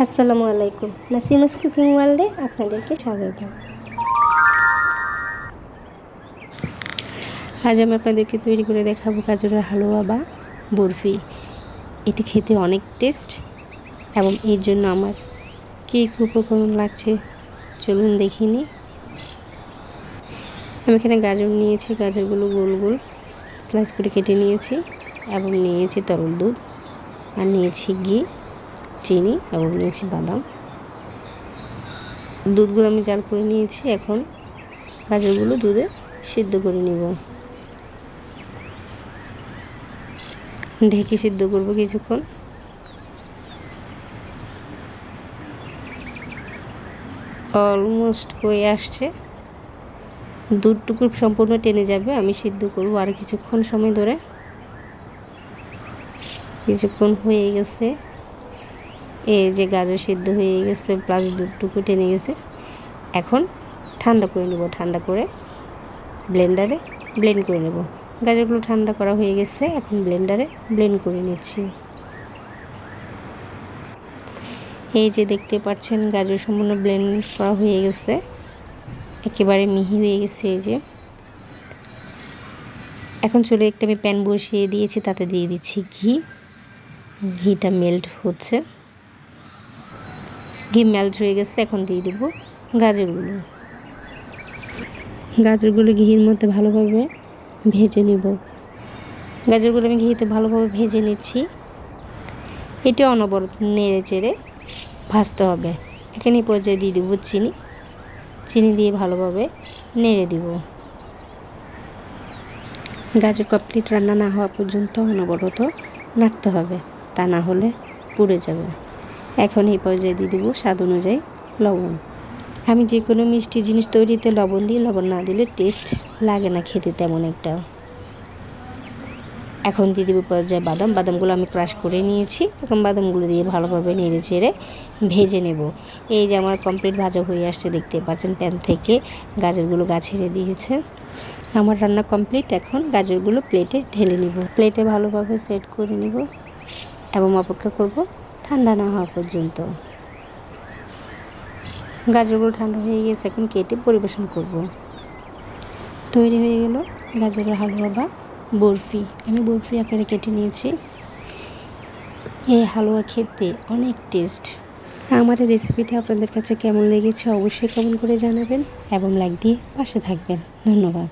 আসসালামু আলাইকুম, নাসিমাস কুকিং ওয়ার্ল্ডে আপনাদেরকে স্বাগত। আজ আমি আপনাদেরকে তৈরি করে দেখাবো গাজরের হালুয়া বা বরফি। এটি খেতে অনেক টেস্ট এবং এর জন্য আমার কী কী উপকরণ লাগছে চলুন দেখিনি। আমি এখানে গাজর নিয়েছি, গাজরগুলো গোল গোল স্লাইস করে কেটে নিয়েছি এবং নিয়েছি তরল দুধ, আর নিয়েছি ঘি, চিনি এবং নিয়েছি বাদাম। দুধগুলো আমি জাল করে নিয়েছি। এখন গাজরগুলো দুধে সিদ্ধ করে নিব। ঢেকে সিদ্ধ করব কিছুক্ষণ। অলমোস্ট হয়ে আসছে, দুধটুকু সম্পূর্ণ টেনে যাবে। আমি সিদ্ধ করব আর কিছুক্ষণ সময় ধরে। কিছুক্ষণ হয়ে গেছে, এই যে গাজর সিদ্ধ হয়ে গেছে প্লাস দুধটুকু টেনে গেছে। এখন ঠান্ডা করে নেব, ঠান্ডা করে ব্লেন্ডারে ব্লেন্ড করে নেব। গাজরগুলো ঠান্ডা করা হয়ে গেছে, এখন ব্লেন্ডারে ব্লেন্ড করে নিচ্ছি। এই যে দেখতে পাচ্ছেন গাজর সম্পূর্ণ ব্লেন্ড করা হয়ে গেছে, একেবারে মিহি হয়ে গেছে। এই যে এখন চুলে একটা আমি প্যান বসিয়ে দিয়েছি, তাতে দিয়ে দিচ্ছি ঘি। ঘিটা মেল্ট হচ্ছে, ঘি মেল্ট হয়ে গেছে। এখন দিয়ে দেব গাজরগুলো ঘির মধ্যে ভালোভাবে ভেজে নেব। গাজরগুলো আমি ঘিতে ভালোভাবে ভেজে নিচ্ছি। এটা অনবরত নেড়ে চেড়ে ভাজতে হবে। এখানে পর্যায়ে দিয়ে দেবো চিনি। চিনি দিয়ে ভালোভাবে নেড়ে দিব। গাজর কমপ্লিট রান্না না হওয়া পর্যন্ত অনবরত নাড়তে হবে, তা না হলে পুড়ে যাবে। এখন এই পর্যায়ে দিয়ে দেবো স্বাদ অনুযায়ী লবণ। আমি যে কোনো মিষ্টি জিনিস তৈরিতে লবণ দিই, লবণ না দিলে টেস্ট লাগে না খেতে তেমন একটা। এখন দিয়ে দেবো পর্যায়ে বাদাম। বাদামগুলো আমি ক্রাশ করে নিয়েছি। এখন বাদামগুলো দিয়ে ভালোভাবে নেড়ে চেড়ে ভেজে নেব। এই যে আমার কমপ্লিট ভাজা হয়ে আসছে, দেখতে পাচ্ছেন প্যান থেকে গাজরগুলো গা ছেড়ে দিয়েছে। আমার রান্না কমপ্লিট। এখন গাজরগুলো প্লেটে ঢেলে নিব। প্লেটে ভালোভাবে সেট করে নিব এবং অপেক্ষা করব ঠান্ডা না হওয়া পর্যন্ত। গাজরগুলো ঠান্ডা হয়ে গেছে, এখন কেটে পরিবেশন করব। তৈরি হয়ে গেল গাজরের হালুয়া বা বরফি। আমি বরফি আকারে কেটে নিয়েছি। এই হালুয়া খেতে অনেক টেস্ট। আমার এই রেসিপিটা আপনাদের কাছে কেমন লেগেছে অবশ্যই কমেন্ট করে জানাবেন এবং লাইক দিয়ে পাশে থাকবেন। ধন্যবাদ।